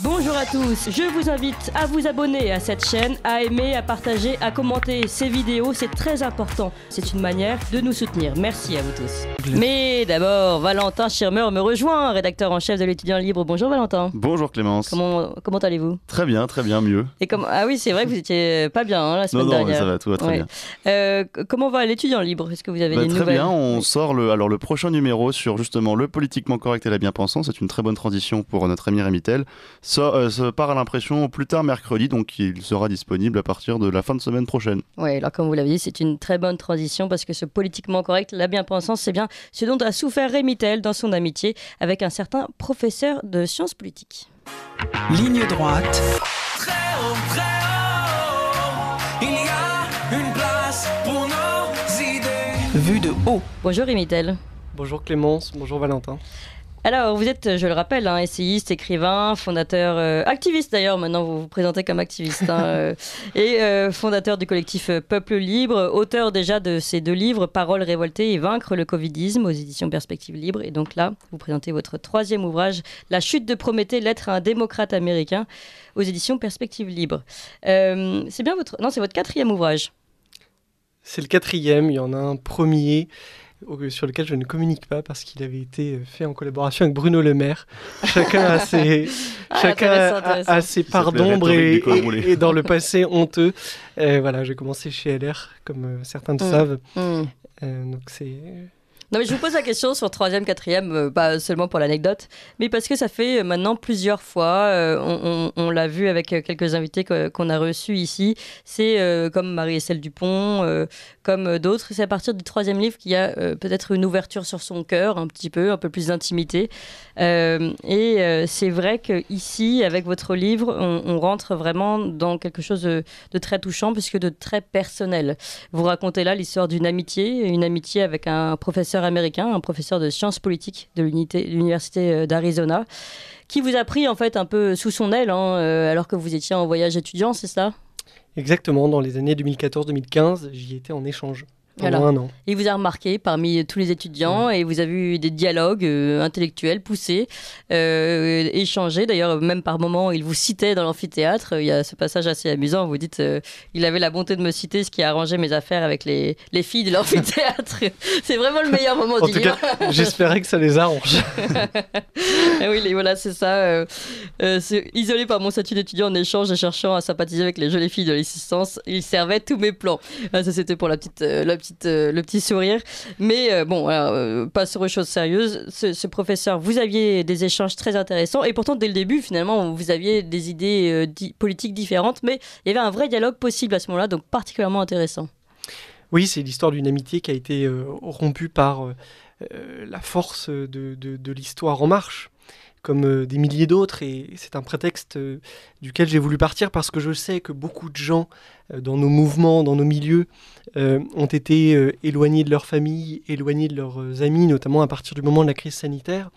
Bonjour à tous, je vous invite à vous abonner à cette chaîne, à aimer, à partager, à commenter ces vidéos, c'est très important. C'est une manière de nous soutenir. Merci à vous tous. Mais d'abord, Valentin Schirmer me rejoint, rédacteur en chef de l'Étudiant Libre. Bonjour Valentin. Bonjour Clémence. Comment allez-vous ? Très bien, mieux. Ah oui, c'est vrai que vous étiez pas bien la semaine dernière. Non, mais ça va, tout va très bien. Comment va l'Étudiant Libre ? Est-ce que vous avez des nouvelles ? Très bien, on sort le prochain numéro sur justement le politiquement correct et la bien-pensance. C'est une très bonne transition pour notre ami Rémitel. Ça part à l'impression plus tard mercredi, donc il sera disponible à partir de la fin de semaine prochaine. Oui, alors comme vous l'avez dit, c'est une très bonne transition parce que ce politiquement correct, la bien-pensance, c'est bien ce dont a souffert Rémitel dans son amitié avec un certain professeur de sciences politiques. Ligne droite. Très haut, il y a une place pour nos idées. Vue de haut. Bonjour Rémitel. Bonjour Clémence, bonjour Valentin. Alors, vous êtes, je le rappelle, essayiste, écrivain, fondateur, activiste d'ailleurs, maintenant vous vous présentez comme activiste, et fondateur du collectif Peuple Libre, auteur déjà de ces 2 livres, Paroles révoltées et Vaincre le Covidisme, aux éditions Perspectives Libres. Et donc là, vous présentez votre 3e ouvrage, La chute de Prométhée, l'être à un démocrate américain, aux éditions Perspectives Libres. C'est bien votre 4e ouvrage. C'est le 4e, il y en a un premier sur lequel je ne communique pas parce qu'il avait été fait en collaboration avec Bruno Le Maire. Chacun a ses parts d'ombre et dans le passé honteux. Voilà, j'ai commencé chez LR, comme certains le savent. Donc c'est... Non mais je vous pose la question sur 3e, 4e, pas seulement pour l'anecdote, mais parce que ça fait maintenant plusieurs fois, on l'a vu avec quelques invités qu'on a reçus ici, c'est comme Marie-Estelle Dupont, comme d'autres, c'est à partir du 3e livre qu'il y a peut-être une ouverture sur son cœur, un peu plus d'intimité. Et c'est vrai qu'ici, avec votre livre, on rentre vraiment dans quelque chose de très touchant, puisque de très personnel. Vous racontez là l'histoire d'une amitié avec un professeur américain, un professeur de sciences politiques de l'université d'Arizona, qui vous a pris en fait un peu sous son aile, alors que vous étiez en voyage étudiant, c'est ça ? Exactement, dans les années 2014-2015, j'y étais en échange. Voilà. Un an. Il vous a remarqué parmi tous les étudiants et vous avez eu des dialogues intellectuels poussés, échangés. D'ailleurs, même par moments, il vous citait dans l'amphithéâtre. Il y a ce passage assez amusant. Vous dites il avait la bonté de me citer, ce qui a arrangé mes affaires avec les filles de l'amphithéâtre. C'est vraiment le meilleur moment du livre. En tout cas, j'espérais que ça les arrange. Oui, voilà, c'est ça. C'est isolé par mon statut d'étudiant en échange et cherchant à sympathiser avec les jolies filles de l'assistance, il servait tous mes plans. Ça, c'était pour le petit sourire. Mais passons aux choses sérieuses. Ce professeur, vous aviez des échanges très intéressants et pourtant, dès le début, finalement, vous aviez des idées politiques différentes, mais il y avait un vrai dialogue possible à ce moment-là, donc particulièrement intéressant. Oui, c'est l'histoire d'une amitié qui a été rompue par la force de l'histoire en marche, comme des milliers d'autres, et c'est un prétexte duquel j'ai voulu partir parce que je sais que beaucoup de gens dans nos mouvements, dans nos milieux, ont été éloignés de leur famille, éloignés de leurs amis, notamment à partir du moment de la crise sanitaire.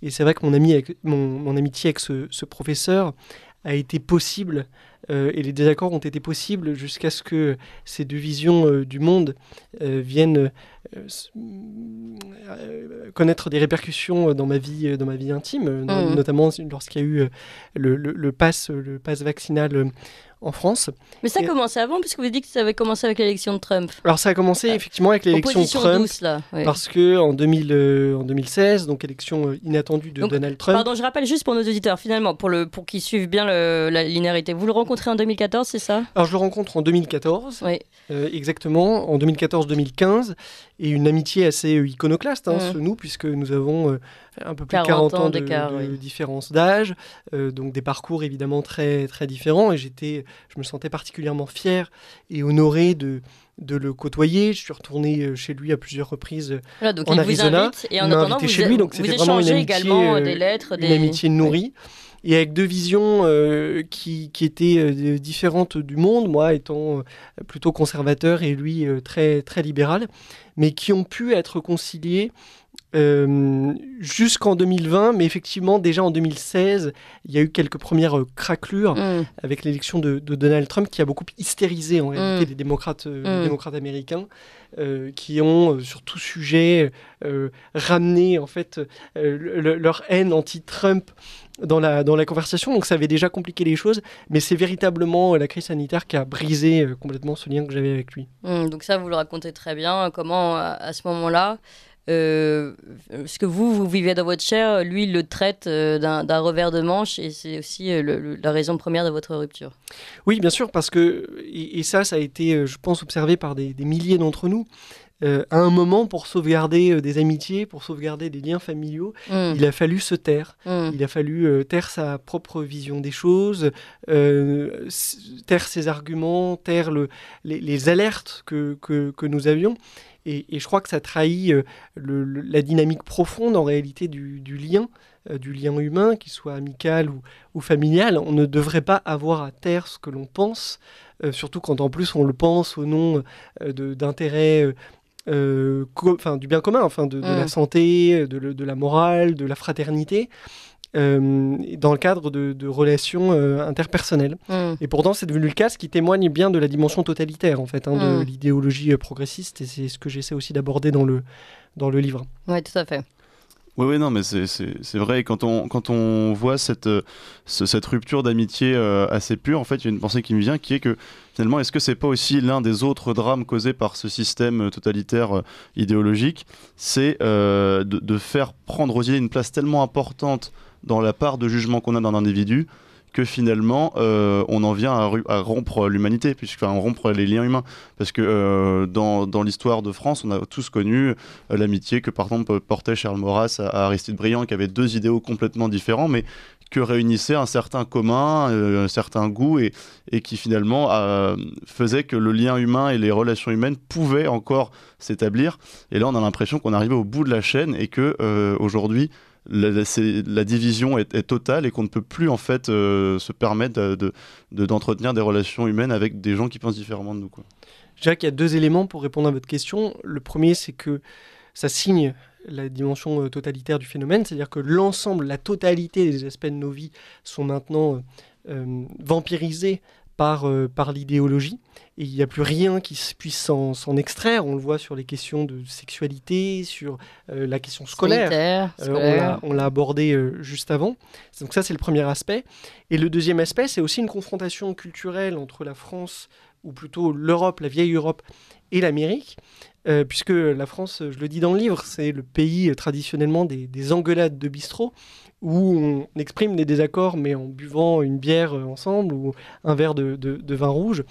Et c'est vrai que mon amitié avec ce professeur a été possible, et les désaccords ont été possibles jusqu'à ce que ces 2 visions du monde viennent connaître des répercussions dans ma vie intime, notamment lorsqu'il y a eu le pass vaccinal en France. Mais ça a commencé avant, puisque vous avez dit que ça avait commencé avec l'élection de Trump. Alors ça a commencé effectivement avec l'élection de Trump, douce, là, oui. Parce que en 2016, donc élection inattendue de Donald Trump. Pardon, je rappelle juste pour nos auditeurs, finalement, pour qu'ils suivent bien la linéarité. Vous le rencontrez en 2014, c'est ça ? Alors je le rencontre en 2014, oui. Exactement, en 2014-2015, et une amitié assez iconoclaste, nous, puisque nous avons un peu plus de 40 ans de différence d'âge, donc des parcours évidemment très, très différents, et je me sentais particulièrement fier et honoré de le côtoyer. Je suis retourné chez lui à plusieurs reprises en Arizona. Vous invite, et en attendant, chez lui, donc c'était vraiment une amitié, également des lettres, une amitié nourrie. Et avec 2 visions qui étaient différentes du monde, moi étant plutôt conservateur et lui très, très libéral, mais qui ont pu être conciliées jusqu'en 2020, mais effectivement, déjà en 2016, il y a eu quelques premières craquelures avec l'élection de Donald Trump qui a beaucoup hystérisé en réalité les démocrates américains qui ont, sur tout sujet, ramené en fait leur haine anti-Trump dans la conversation. Donc ça avait déjà compliqué les choses, mais c'est véritablement la crise sanitaire qui a brisé complètement ce lien que j'avais avec lui. Donc ça, vous le racontez très bien. Comment, à ce moment-là, ce que vous vivez dans votre chair, lui, il le traite d'un revers de manche, et c'est aussi la raison première de votre rupture. Oui, bien sûr, parce que, et ça a été, je pense, observé par des milliers d'entre nous, à un moment, pour sauvegarder des amitiés, pour sauvegarder des liens familiaux, il a fallu se taire. Il a fallu taire sa propre vision des choses, taire ses arguments, taire les alertes que nous avions. Et je crois que ça trahit la dynamique profonde en réalité du lien humain, qu'il soit amical ou familial. On ne devrait pas avoir à taire ce que l'on pense, surtout quand en plus on le pense au nom d'intérêts du bien commun, de la santé, de la morale, de la fraternité. Dans le cadre de relations interpersonnelles. Et pourtant, c'est devenu le cas, ce qui témoigne bien de la dimension totalitaire, en fait, de l'idéologie progressiste, et c'est ce que j'essaie aussi d'aborder dans le livre. Oui, tout à fait. Oui, non, mais c'est vrai. Et quand on voit cette rupture d'amitié assez pure, en fait, il y a une pensée qui me vient, qui est que finalement, est-ce que c'est pas aussi l'un des autres drames causés par ce système totalitaire idéologique, c'est de faire prendre aux idées une place tellement importante dans la part de jugement qu'on a dans l'individu, que finalement on en vient à rompre l'humanité, rompre les liens humains. Parce que dans l'histoire de France, on a tous connu l'amitié que par exemple portait Charles Maurras à Aristide Briand, qui avait deux idéaux complètement différents, mais que réunissait un certain commun, un certain goût, et qui finalement faisait que le lien humain et les relations humaines pouvaient encore s'établir. Et là, on a l'impression qu'on est arrivé au bout de la chaîne, et que aujourd'hui, la division est totale, et qu'on ne peut plus en fait se permettre d'entretenir des relations humaines avec des gens qui pensent différemment de nous, quoi. Je dirais qu'il y a deux éléments pour répondre à votre question. Le premier, c'est que ça signe la dimension totalitaire du phénomène, c'est-à-dire que l'ensemble, la totalité des aspects de nos vies sont maintenant vampirisés par l'idéologie, et il n'y a plus rien qui puisse s'en extraire. On le voit sur les questions de sexualité, sur la question scolaire. On l'a abordé juste avant. Donc ça, c'est le premier aspect. Et le deuxième aspect, c'est aussi une confrontation culturelle entre la France, ou plutôt l'Europe, la vieille Europe, et l'Amérique, puisque la France, je le dis dans le livre, c'est le pays traditionnellement des engueulades de bistrot, où on exprime des désaccords, mais en buvant une bière ensemble ou un verre de vin rouge,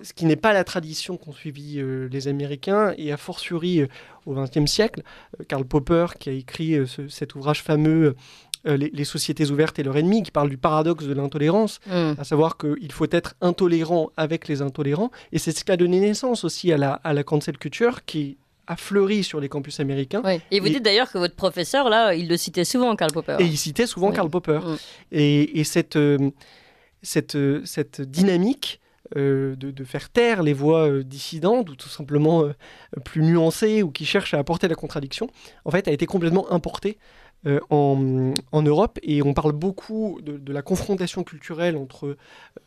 ce qui n'est pas la tradition qu'ont suivi les Américains, et a fortiori au XXe siècle. Karl Popper, qui a écrit cet ouvrage fameux les sociétés ouvertes et leur ennemi, qui parle du paradoxe de l'intolérance, à savoir qu'il faut être intolérant avec les intolérants, et c'est ce qui a donné naissance aussi à la cancel culture, qui a fleuri sur les campus américains. Oui. Et vous dites d'ailleurs que votre professeur, là, il le citait souvent, Karl Popper. Et il citait souvent Karl Popper. Et cette dynamique de faire taire les voix dissidentes, ou tout simplement plus nuancées, ou qui cherchent à apporter la contradiction, en fait, a été complètement importée en Europe, et on parle beaucoup de la confrontation culturelle entre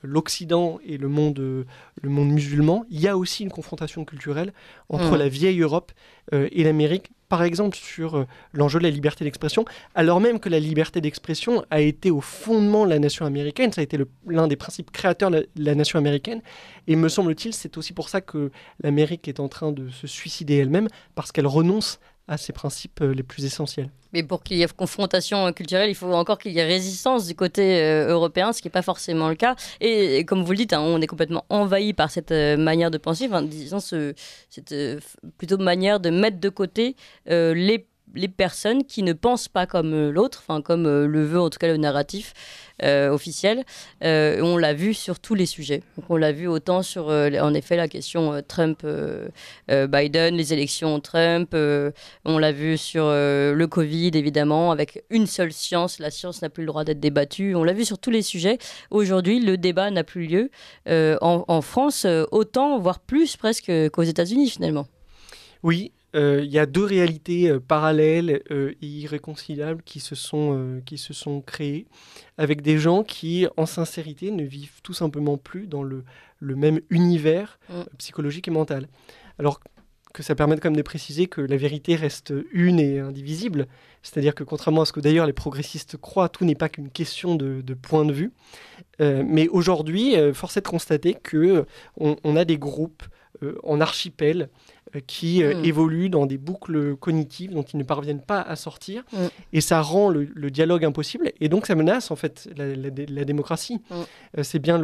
l'Occident et le monde musulman. Il y a aussi une confrontation culturelle entre la vieille Europe et l'Amérique, par exemple sur l'enjeu de la liberté d'expression, alors même que la liberté d'expression a été au fondement de la nation américaine. Ça a été l'un des principes créateurs de la nation américaine, et me semble-t-il, c'est aussi pour ça que l'Amérique est en train de se suicider elle-même, parce qu'elle renonce à ses principes les plus essentiels. Mais pour qu'il y ait confrontation culturelle, il faut encore qu'il y ait résistance du côté européen, ce qui n'est pas forcément le cas. Et comme vous le dites, on est complètement envahi par cette manière de penser, disons cette plutôt manière de mettre de côté les personnes qui ne pensent pas comme l'autre, comme le veut en tout cas le narratif officiel. On l'a vu sur tous les sujets. Donc, on l'a vu autant sur, en effet, la question Trump-Biden, les élections Trump. On l'a vu sur le Covid, évidemment, avec une seule science. La science n'a plus le droit d'être débattue. On l'a vu sur tous les sujets. Aujourd'hui, le débat n'a plus lieu. En France, autant, voire plus presque qu'aux États-Unis, finalement. Oui, il y a deux réalités parallèles et irréconciliables qui se sont créées, avec des gens qui, en sincérité, ne vivent tout simplement plus dans le même univers psychologique et mental. Alors que ça permet quand même de préciser que la vérité reste une et indivisible, c'est-à-dire que contrairement à ce que d'ailleurs les progressistes croient, tout n'est pas qu'une question de point de vue. Mais aujourd'hui, force est de constater qu'on a des groupes en archipel qui évoluent dans des boucles cognitives dont ils ne parviennent pas à sortir, et ça rend le dialogue impossible, et donc ça menace en fait la démocratie. C'est bien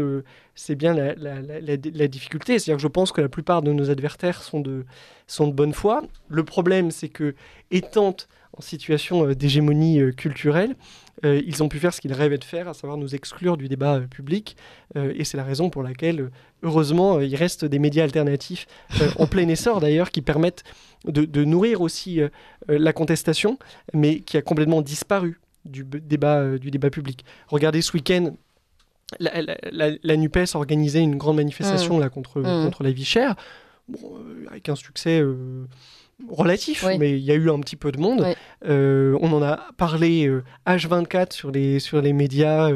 la difficulté, c'est-à-dire que je pense que la plupart de nos adversaires sont de bonne foi. Le problème, c'est que, étant en situation d'hégémonie culturelle, ils ont pu faire ce qu'ils rêvaient de faire, à savoir nous exclure du débat public, et c'est la raison pour laquelle, heureusement, il reste des médias alternatifs en plein essor d'ailleurs, qui permettent de nourrir aussi la contestation, mais qui a complètement disparu du débat public. Regardez ce week-end, la NUPES a organisé une grande manifestation là, contre la vie chère, avec un succès relatif, mais il y a eu un petit peu de monde. On en a parlé H24 sur les médias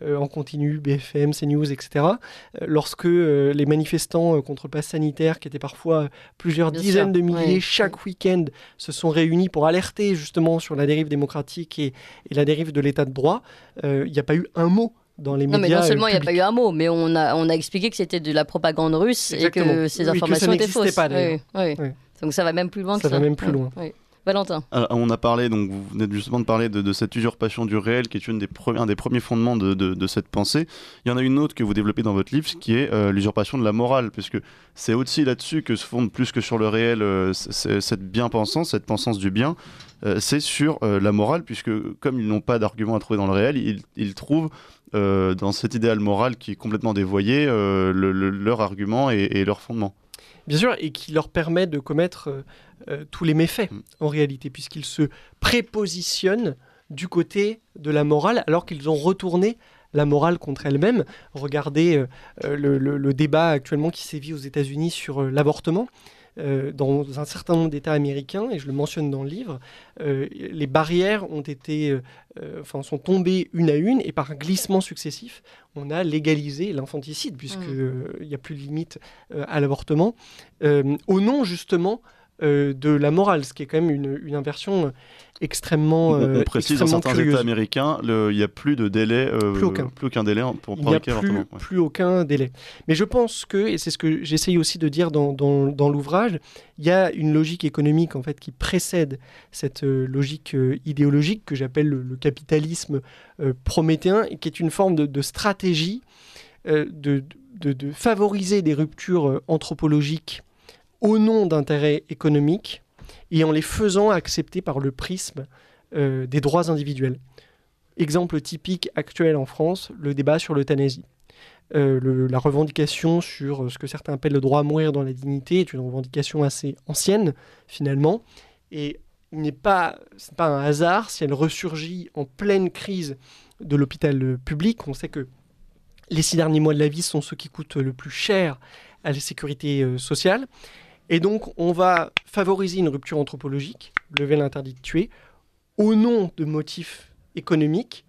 en continu, BFM, CNews, etc. Lorsque les manifestants contre le pass sanitaire, qui étaient parfois plusieurs dizaines de milliers chaque week-end, se sont réunis pour alerter justement sur la dérive démocratique et la dérive de l'état de droit, il n'y a pas eu un mot dans les médias. Non, mais non seulement il n'y a pas eu un mot, mais on a expliqué que c'était de la propagande russe. Exactement. Et que ces informations étaient fausses. Pas, oui. Donc ça va même plus loin que ça. Ça va même plus loin. Oui. Valentin. Alors, on a parlé, donc vous venez justement de parler de cette usurpation du réel, qui est un des premiers fondements de cette pensée. Il y en a une autre que vous développez dans votre livre, qui est l'usurpation de la morale, puisque c'est aussi là-dessus que se fonde plus que sur le réel cette bien-pensance, cette pensance du bien. C'est sur la morale, puisque comme ils n'ont pas d'argument à trouver dans le réel, ils trouvent dans cet idéal moral qui est complètement dévoyé leur argument et leur fondement. Bien sûr, et qui leur permet de commettre tous les méfaits, en réalité, puisqu'ils se prépositionnent du côté de la morale, alors qu'ils ont retourné la morale contre elle-même. Regardez le débat actuellement qui sévit aux États-Unis sur l'avortement. Dans un certain nombre d'États américains, et je le mentionne dans le livre, les barrières sont tombées une à une, et par glissement successif, on a légalisé l'infanticide, puisqu'il n'y a plus de limite à l'avortement, au nom justement de la morale, ce qui est quand même une inversion extrêmement on précise, dans certains curieuse. États américains, il n'y a plus de délai, plus aucun délai pour provoquer l'avortement. Plus aucun délai. Mais je pense que, et c'est ce que j'essaye aussi de dire dans l'ouvrage, il y a une logique économique en fait qui précède cette logique idéologique que j'appelle le capitalisme prométhéen, et qui est une forme de stratégie de favoriser des ruptures anthropologiques au nom d'intérêts économiques, et en les faisant accepter par le prisme des droits individuels. Exemple typique actuel en France, le débat sur l'euthanasie. La revendication sur ce que certains appellent le droit à mourir dans la dignité est une revendication assez ancienne, finalement, et ce n'est pas un hasard si elle ressurgit en pleine crise de l'hôpital public. On sait que les 6 derniers mois de la vie sont ceux qui coûtent le plus cher à la sécurité sociale. Et donc, on va favoriser une rupture anthropologique, lever l'interdit de tuer, au nom de motifs économiques,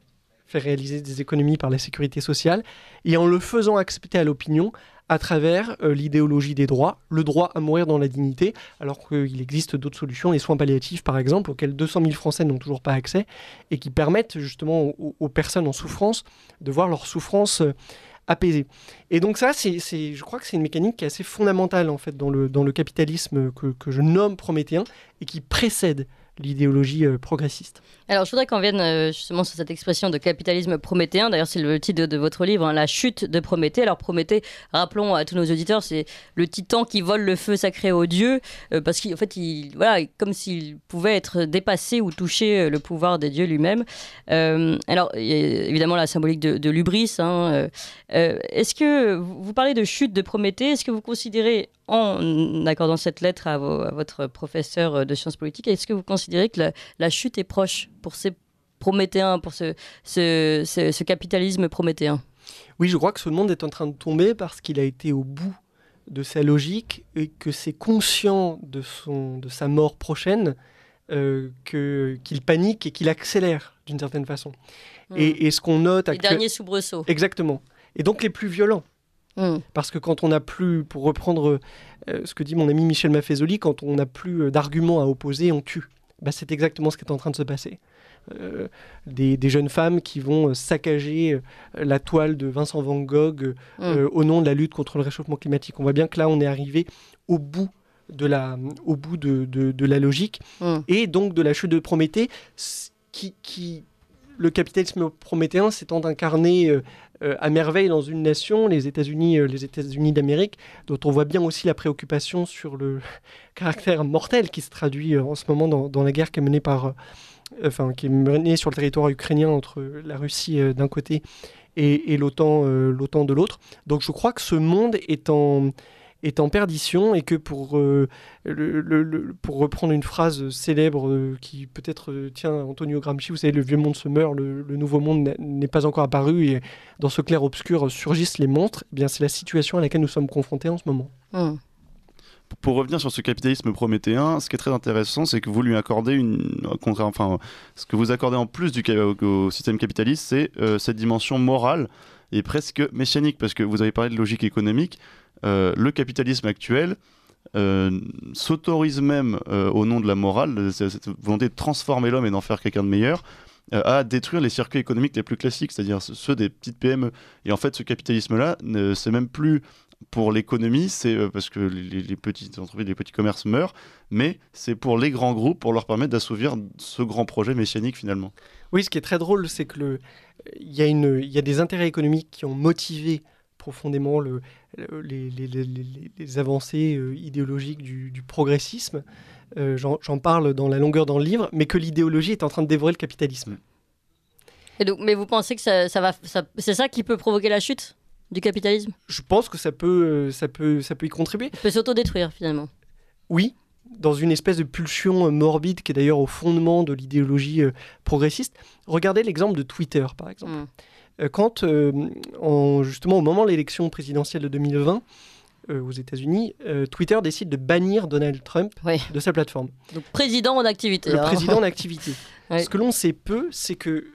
faire réaliser des économies par la sécurité sociale, et en le faisant accepter à l'opinion à travers l'idéologie des droits, le droit à mourir dans la dignité, alors qu'il existe d'autres solutions, les soins palliatifs par exemple, auxquels 200 000 Français n'ont toujours pas accès, et qui permettent justement aux personnes en souffrance de voir leur souffrance apaisée. Et donc ça, je crois que c'est une mécanique qui est assez fondamentale en fait dans le capitalisme que je nomme prométhéen, et qui précède l'idéologie progressiste. Alors, je voudrais qu'on vienne justement sur cette expression de capitalisme prométhéen. D'ailleurs, c'est le titre de votre livre, hein, La chute de Prométhée. Alors, Prométhée, rappelons à tous nos auditeurs, c'est le titan qui vole le feu sacré aux dieux, parce qu'en fait, comme s'il pouvait être dépassé ou toucher le pouvoir des dieux lui-même. Alors, il y a évidemment la symbolique de l'hubris. Hein, est-ce que vous parlez de chute de Prométhée? Est-ce que vous considérez, en accordant cette lettre à votre professeur de sciences politiques, est-ce que vous considérez que la chute est proche pour ces prométhéens, pour ce capitalisme prométhéen? Oui, je crois que ce monde est en train de tomber parce qu'il a été au bout de sa logique et que c'est conscient de sa mort prochaine qu'il panique et qu'il accélère d'une certaine façon. Et ce qu'on note... Les derniers soubresauts. Exactement. Et donc les plus violents. Parce que quand on n'a plus, pour reprendre ce que dit mon ami Michel Maffezoli, quand on n'a plus d'arguments à opposer, on tue. C'est exactement ce qui est en train de se passer. Des jeunes femmes qui vont saccager la toile de Vincent Van Gogh au nom de la lutte contre le réchauffement climatique. On voit bien que là, on est arrivé au bout de la logique et donc de la chute de Prométhée, le capitalisme prométhéen s'étant incarné à merveille dans une nation, les États-Unis d'Amérique, dont on voit bien aussi la préoccupation sur le caractère mortel qui se traduit en ce moment dans la guerre qui est menée qui est menée sur le territoire ukrainien entre la Russie d'un côté et l'OTAN de l'autre. Donc je crois que ce monde est en perdition et que pour reprendre une phrase célèbre qui peut-être tient à Antonio Gramsci, vous savez, le vieux monde se meurt, le nouveau monde n'est pas encore apparu et dans ce clair-obscur surgissent les monstres. Eh bien, c'est la situation à laquelle nous sommes confrontés en ce moment. Pour revenir sur ce capitalisme prométhéen, ce qui est très intéressant, c'est que vous lui accordez ce que vous accordez en plus au système capitaliste, c'est cette dimension morale et presque messianique, parce que vous avez parlé de logique économique. Le capitalisme actuel s'autorise même, au nom de la morale, cette volonté de transformer l'homme et d'en faire quelqu'un de meilleur, à détruire les circuits économiques les plus classiques, c'est-à-dire ceux des petites PME. Et en fait, ce capitalisme-là, c'est même plus pour l'économie, c'est parce que les petites entreprises, les petits commerces meurent, mais c'est pour les grands groupes, pour leur permettre d'assouvir ce grand projet messianique finalement. Oui, ce qui est très drôle, c'est que il y a des intérêts économiques qui ont motivé profondément les avancées idéologiques du progressisme. J'en parle dans la longueur dans le livre, mais que l'idéologie est en train de dévorer le capitalisme. Et donc, mais vous pensez que c'est ça qui peut provoquer la chute du capitalisme ? Je pense que ça peut y contribuer. Il peut s'autodétruire finalement. Oui, dans une espèce de pulsion morbide qui est d'ailleurs au fondement de l'idéologie progressiste. Regardez l'exemple de Twitter, par exemple. Quand, justement, au moment de l'élection présidentielle de 2020, aux États-Unis, Twitter décide de bannir Donald Trump de sa plateforme. Donc président en activité. Le président en activité. Oui. Ce que l'on sait peu, c'est que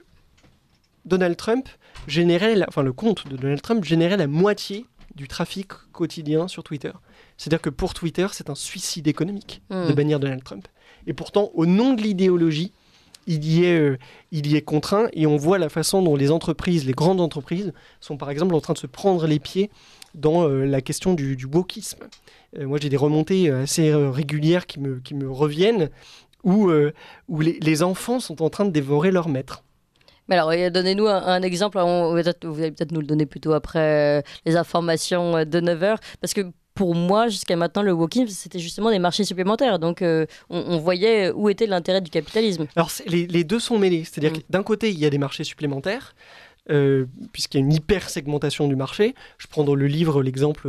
Donald Trump le compte de Donald Trump générait la moitié du trafic quotidien sur Twitter. C'est-à-dire que pour Twitter, c'est un suicide économique de bannir Donald Trump. Et pourtant, au nom de l'idéologie, il y est contraint, et on voit la façon dont les grandes entreprises, sont par exemple en train de se prendre les pieds dans la question du wokisme. Moi, j'ai des remontées assez régulières qui me reviennent, où les enfants sont en train de dévorer leur maître. Mais alors, donnez-nous un exemple. Vous allez peut-être nous le donner plutôt après les informations de 9h. Parce que pour moi, jusqu'à maintenant, le wokisme, c'était justement des marchés supplémentaires. Donc, on voyait où était l'intérêt du capitalisme. Alors, les deux sont mêlés. C'est-à-dire que d'un côté, il y a des marchés supplémentaires, puisqu'il y a une hyper-segmentation du marché. Je prends dans le livre l'exemple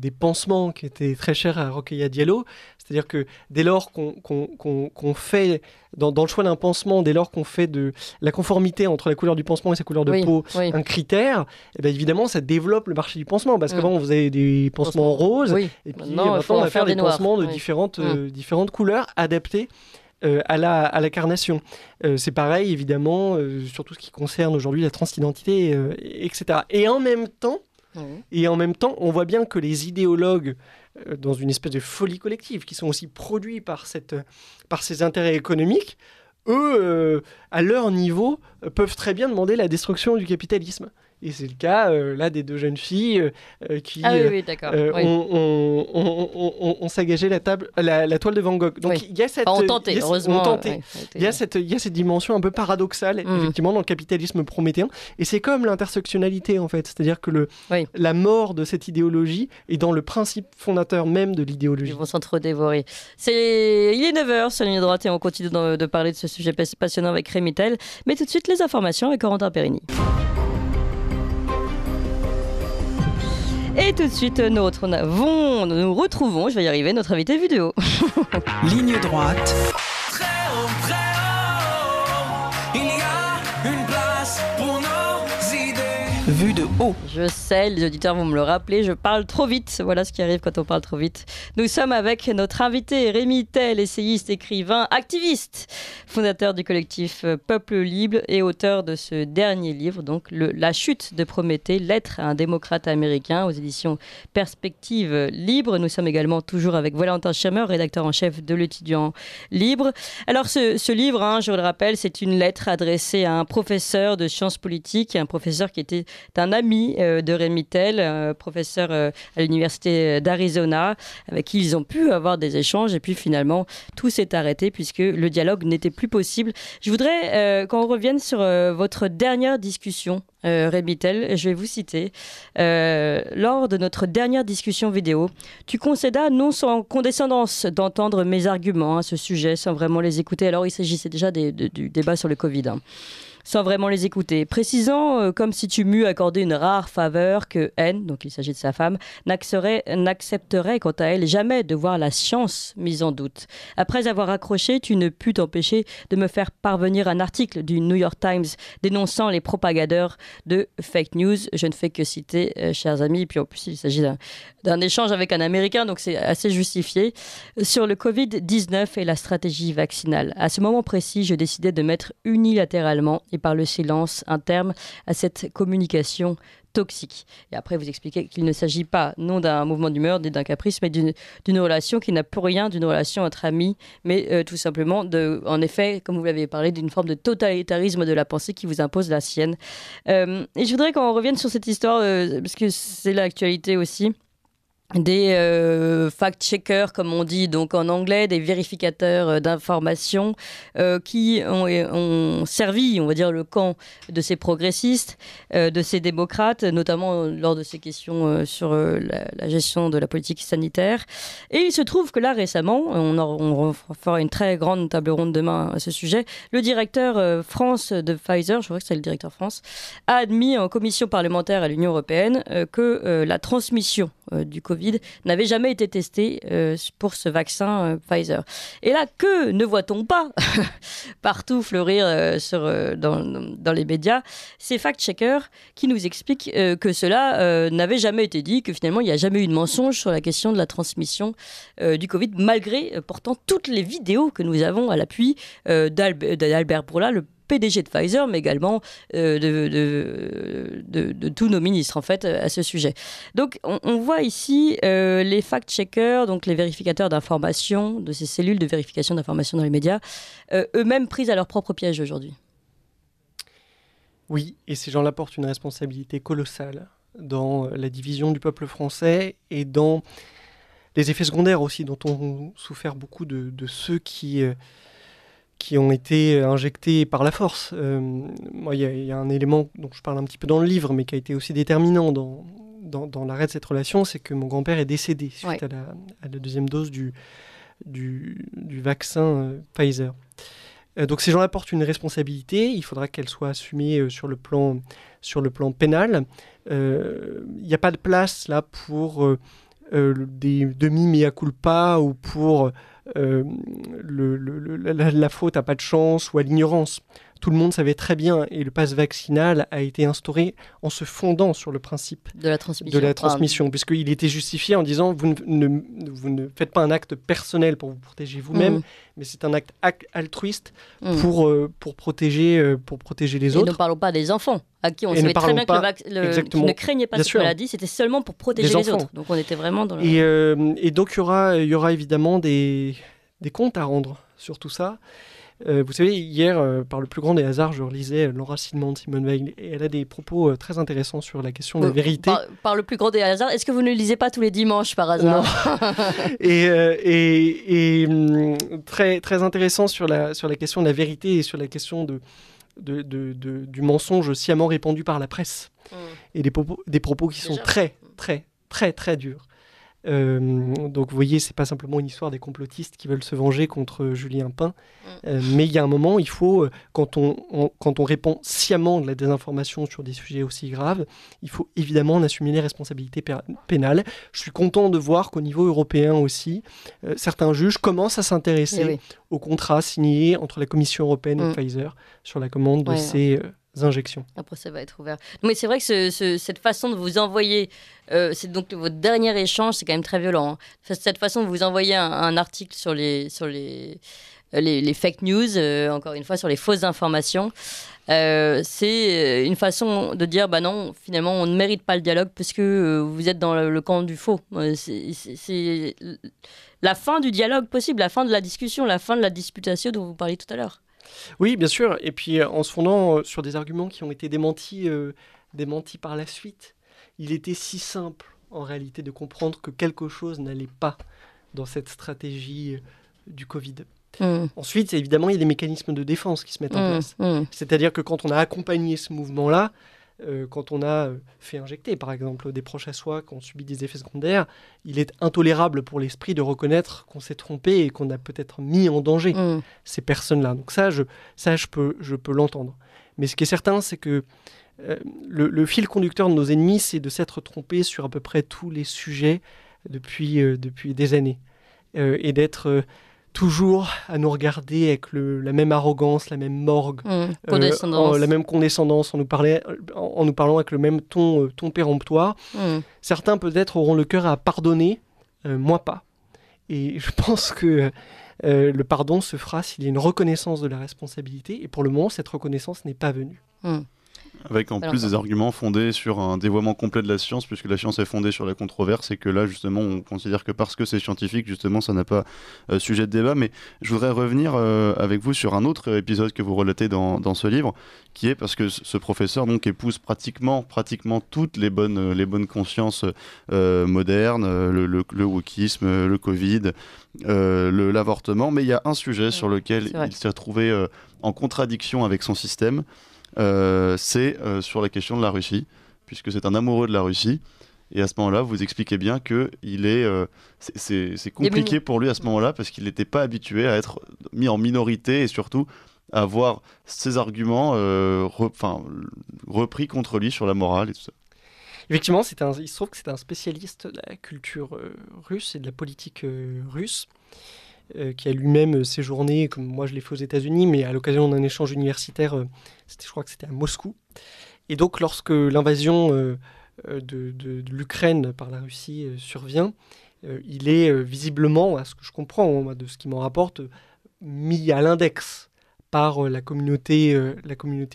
des pansements qui était très cher à Rokhaya Diallo. C'est-à-dire que dès lors qu'on fait, dans le choix d'un pansement, dès lors qu'on fait de la conformité entre la couleur du pansement et sa couleur de peau un critère, et bien évidemment, ça développe le marché du pansement. Parce qu'avant, on faisait des pansements roses, et puis maintenant, on va faire des pansements de différentes couleurs adaptées à la carnation. C'est pareil, évidemment, sur tout ce qui concerne aujourd'hui la transidentité, etc. Et en même temps, on voit bien que les idéologues, dans une espèce de folie collective, qui sont aussi produits par ces intérêts économiques, eux, à leur niveau, peuvent très bien demander la destruction du capitalisme. Et c'est le cas là des deux jeunes filles qui ont sagagé la toile de Van Gogh. Donc il y a cette il y a cette dimension un peu paradoxale effectivement dans le capitalisme prométhéen. Et c'est comme l'intersectionnalité en fait, c'est-à-dire que la mort de cette idéologie est dans le principe fondateur même de l'idéologie. Ils vont s'entre-dévorer. Il est 9h sur la ligne droite et on continue de parler de ce sujet passionnant avec Rémi Tel. Mais tout de suite les informations avec Corentin Périni. Et tout de suite, nous retrouvons, je vais y arriver, notre invité vidéo. Ligne droite. Très haut, il y a une place pour nos idées. Vue de haut. Je sais, les auditeurs vont me le rappeler, je parle trop vite. Voilà ce qui arrive quand on parle trop vite. Nous sommes avec notre invité Rémi Tel, essayiste, écrivain, activiste, fondateur du collectif Peuple Libre et auteur de ce dernier livre, donc La chute de Prométhée, lettre à un démocrate américain aux éditions Perspective Libre. Nous sommes également toujours avec Valentin Schirmer, rédacteur en chef de l'Étudiant Libre. Alors ce livre, je le rappelle, c'est une lettre adressée à un professeur de sciences politiques, un professeur qui était un ami de Rémi Tel, professeur à l'université d'Arizona, avec qui ils ont pu avoir des échanges. Et puis finalement, tout s'est arrêté puisque le dialogue n'était plus possible. Je voudrais qu'on revienne sur votre dernière discussion, Rémi Tel. Je vais vous citer. Lors de notre dernière discussion vidéo, tu concédas non sans condescendance d'entendre mes arguments à ce sujet sans vraiment les écouter. Alors il s'agissait déjà du débat sur le Covid. Sans vraiment les écouter, précisant comme si tu m'eus accordé une rare faveur que N, donc il s'agit de sa femme, n'accepterait quant à elle jamais de voir la science mise en doute. Après avoir accroché, tu ne pus t'empêcher de me faire parvenir un article du New York Times dénonçant les propagateurs de fake news. Je ne fais que citer, chers amis, et puis en plus il s'agit d'un échange avec un Américain, donc c'est assez justifié, sur le Covid-19 et la stratégie vaccinale. À ce moment précis, je décidais de mettre unilatéralement et par le silence un terme à cette communication toxique. Et après, vous expliquez qu'il ne s'agit pas non d'un mouvement d'humeur, ni d'un caprice, mais d'une relation qui n'a plus rien d'une relation entre amis, mais tout simplement, en effet, comme vous l'avez parlé, d'une forme de totalitarisme de la pensée qui vous impose la sienne. Et je voudrais qu'on revienne sur cette histoire, parce que c'est l'actualité aussi. Des fact-checkers, comme on dit donc en anglais, des vérificateurs d'informations qui ont servi, on va dire, le camp de ces progressistes, de ces démocrates, notamment lors de ces questions sur la gestion de la politique sanitaire. Et il se trouve que là, récemment, on fera une très grande table ronde demain à ce sujet, le directeur France de Pfizer, je crois que c'est le directeur France, a admis en commission parlementaire à l'Union européenne que la transmission du Covid n'avait jamais été testé pour ce vaccin Pfizer. Et là, que ne voit-on pas partout fleurir dans les médias ces fact-checkers qui nous expliquent que cela n'avait jamais été dit, que finalement il n'y a jamais eu de mensonge sur la question de la transmission du Covid, malgré pourtant toutes les vidéos que nous avons à l'appui d'Albert Bourla, le PDG de Pfizer, mais également de tous nos ministres, en fait, à ce sujet. Donc, on voit ici les fact-checkers, donc les vérificateurs d'informations, de ces cellules de vérification d'informations dans les médias, eux-mêmes pris à leur propre piège aujourd'hui. Oui, et ces gens-là portent une responsabilité colossale dans la division du peuple français et dans les effets secondaires aussi, dont ont souffert beaucoup de ceux qui ont été injectés par la force. Il y a un élément dont je parle un petit peu dans le livre, mais qui a été aussi déterminant dans l'arrêt de cette relation, c'est que mon grand-père est décédé suite à la deuxième dose du vaccin Pfizer. Donc ces gens-là portent une responsabilité, il faudra qu'elle soit assumée sur le plan pénal. Il n'y a pas de place là pour des demi-mea culpa ou pour la faute à pas de chance ou à l'ignorance. Tout le monde savait très bien, et le pass vaccinal a été instauré en se fondant sur le principe de la transmission, puisqu'il était justifié en disant vous ne faites pas un acte personnel pour vous protéger vous-même, mais c'est un acte altruiste pour protéger les autres. Et ne parlons pas des enfants, à qui on savait très bien que qui ne craignaient pas cette maladie, c'était seulement pour protéger les autres. Donc on était vraiment dans et donc il y aura évidemment des comptes à rendre sur tout ça. Vous savez, hier, par le plus grand des hasards, je relisais L'Enracinement de Simone Veil, et elle a des propos très intéressants sur la question de la vérité. Par le plus grand des hasards, est-ce que vous ne lisez pas tous les dimanches par hasard? Non. et très, très intéressant sur la question de la vérité et sur la question du mensonge sciemment répandu par la presse. Et des propos qui sont très, très, très, très durs. Donc vous voyez, c'est pas simplement une histoire des complotistes qui veulent se venger contre Julien Pain, mais il y a un moment, il faut, quand on répand sciemment de la désinformation sur des sujets aussi graves, il faut évidemment en assumer les responsabilités pénales. Je suis content de voir qu'au niveau européen aussi, certains juges commencent à s'intéresser aux contrats signés entre la Commission européenne et Pfizer sur la commande de ces injections. Après, ça va être ouvert. Mais c'est vrai que cette façon de vous envoyer, c'est donc votre dernier échange, c'est quand même très violent. Hein. Cette façon de vous envoyer un article sur les fake news, encore une fois, sur les fausses informations, c'est une façon de dire, bah non, finalement, on ne mérite pas le dialogue puisque vous êtes dans le camp du faux. C'est la fin du dialogue possible, la fin de la discussion, la fin de la disputation dont vous parliez tout à l'heure. Oui, bien sûr. Et puis, en se fondant sur des arguments qui ont été démentis par la suite, il était si simple, en réalité, de comprendre que quelque chose n'allait pas dans cette stratégie du Covid. Ensuite, évidemment, il y a des mécanismes de défense qui se mettent en place. C'est-à-dire que quand on a accompagné ce mouvement-là, quand on a fait injecter, par exemple, des proches à soi qui ont subi des effets secondaires, il est intolérable pour l'esprit de reconnaître qu'on s'est trompé et qu'on a peut-être mis en danger ces personnes-là. Donc ça, je peux l'entendre. Mais ce qui est certain, c'est que le fil conducteur de nos ennemis, c'est de s'être trompé sur à peu près tous les sujets depuis des années. Et d'être toujours à nous regarder avec la même arrogance, la même morgue, la même condescendance, en nous parlant avec le même ton péremptoire. Certains peut-être auront le cœur à pardonner, moi pas. Et je pense que le pardon se fera s'il y a une reconnaissance de la responsabilité. Et pour le moment, cette reconnaissance n'est pas venue. Avec en plus des arguments fondés sur un dévoiement complet de la science, puisque la science est fondée sur la controverse, et que là, justement, on considère que parce que c'est scientifique, justement, ça n'a pas sujet de débat. Mais je voudrais revenir avec vous sur un autre épisode que vous relatez dans ce livre, qui est parce que ce professeur donc épouse pratiquement toutes les bonnes consciences modernes, le wokisme, le Covid, l'avortement. Mais il y a un sujet sur lequel il s'est retrouvé en contradiction avec son système. C'est sur la question de la Russie, puisque c'est un amoureux de la Russie. Et à ce moment-là, vous expliquez bien que c'est compliqué pour lui à ce moment-là, parce qu'il n'était pas habitué à être mis en minorité et surtout à voir ses arguments repris contre lui sur la morale et tout ça. Effectivement, il se trouve que c'est un spécialiste de la culture russe et de la politique russe. Qui a lui-même séjourné, comme moi je l'ai fait aux États-Unis, mais à l'occasion d'un échange universitaire, je crois que c'était à Moscou. Et donc, lorsque l'invasion de l'Ukraine par la Russie survient, il est visiblement, à ce que je comprends, de ce qu'il m'en rapporte, mis à l'index par la communauté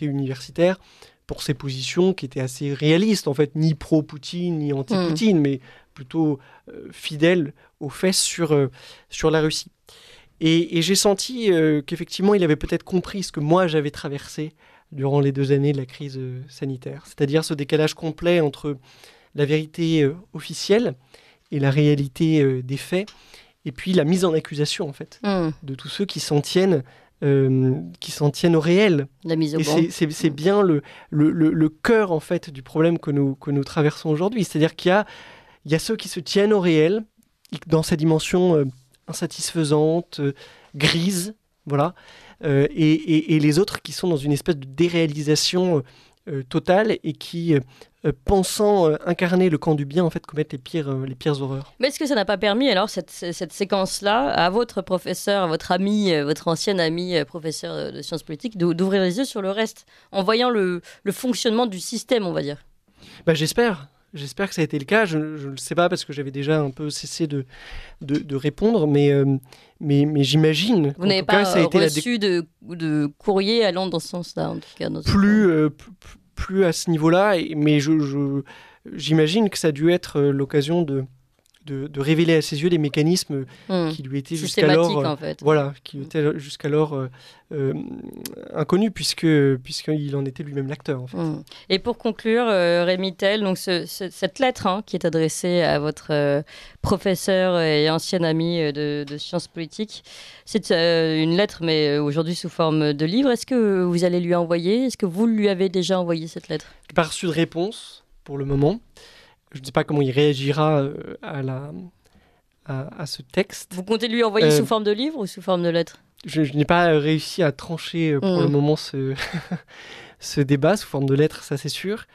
universitaire pour ses positions qui étaient assez réalistes, en fait, ni pro-Poutine, ni anti-Poutine, mais plutôt fidèles aux faits sur la Russie. Et j'ai senti qu'effectivement, il avait peut-être compris ce que moi j'avais traversé durant les 2 années de la crise sanitaire, c'est-à-dire ce décalage complet entre la vérité officielle et la réalité des faits, et puis la mise en accusation, en fait, de tous ceux qui s'en tiennent au réel. La mise au banc. C'est bien le cœur, en fait, du problème que nous traversons aujourd'hui. C'est-à-dire qu'il y a ceux qui se tiennent au réel, dans sa dimension insatisfaisante, grise, voilà, et les autres qui sont dans une espèce de déréalisation totale et qui, pensant incarner le camp du bien, en fait, commettent les pires horreurs. Mais est-ce que ça n'a pas permis, alors, cette séquence-là, à votre professeur, à votre ami, votre ancien ami professeur de sciences politiques, d'ouvrir les yeux sur le reste, en voyant le fonctionnement du système, on va dire? J'espère que ça a été le cas. Je ne le sais pas parce que j'avais déjà un peu cessé de répondre, mais j'imagine. Vous n'avez pas reçu de courrier allant dans ce sens-là, en tout cas. Plus à ce niveau-là, mais j'imagine que ça a dû être l'occasion de révéler à ses yeux des mécanismes qui lui étaient jusqu'alors, en fait. qui étaient jusqu'alors inconnus, puisqu'il en était lui-même l'acteur. En fait. Et pour conclure, Rémi Tel, donc cette lettre qui est adressée à votre professeur et ancien ami de sciences politiques, c'est une lettre, mais aujourd'hui sous forme de livre. Est-ce que vous allez lui envoyer? Est-ce que vous lui avez déjà envoyé cette lettre? Je n'ai pas reçu de réponse pour le moment. Je ne sais pas comment il réagira à ce texte. Vous comptez lui envoyer sous forme de livre ou sous forme de lettre? Je n'ai pas réussi à trancher pour le moment ce débat sous forme de lettre, ça c'est sûr.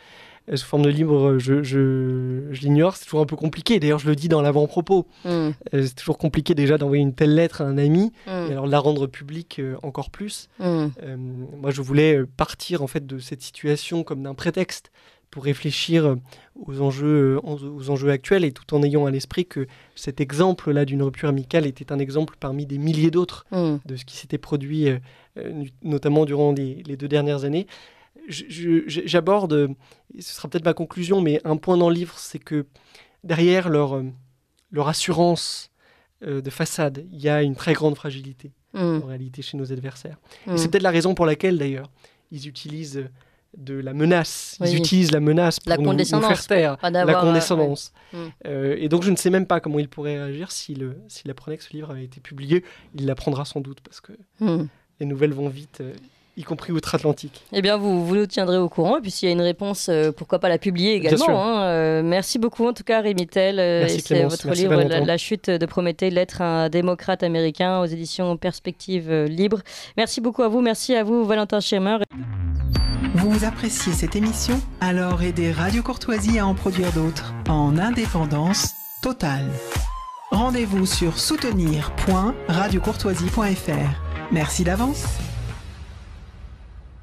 sous forme de livre, je l'ignore. C'est toujours un peu compliqué. D'ailleurs, je le dis dans l'avant-propos. C'est toujours compliqué déjà d'envoyer une telle lettre à un ami et alors de la rendre publique encore plus. Moi, je voulais partir en fait de cette situation comme d'un prétexte pour réfléchir aux enjeux actuels et tout en ayant à l'esprit que cet exemple-là d'une rupture amicale était un exemple parmi des milliers d'autres de ce qui s'était produit notamment durant les 2 dernières années. J'aborde, ce sera peut-être ma conclusion, mais un point dans le livre, c'est que derrière leur assurance de façade, il y a une très grande fragilité en réalité chez nos adversaires. Et c'est peut-être la raison pour laquelle d'ailleurs ils utilisent de la menace. Ils utilisent la menace pour nous faire taire, la condescendance. Et donc je ne sais même pas comment il pourrait réagir s'il apprenait que ce livre avait été publié. Il l'apprendra sans doute parce que les nouvelles vont vite, y compris outre-Atlantique. Eh bien, vous nous tiendrez au courant. Et puis s'il y a une réponse, pourquoi pas la publier également. Merci beaucoup en tout cas, Rémi Tel. Merci Clémence, votre livre la chute de Prométhée, lettre à un démocrate américain aux éditions Perspectives Libres. Merci beaucoup à vous. Merci à vous, Valentin Schirmer. Vous appréciez cette émission? Alors aidez Radio Courtoisie à en produire d'autres en indépendance totale. Rendez-vous sur soutenir.radiocourtoisie.fr. Merci d'avance.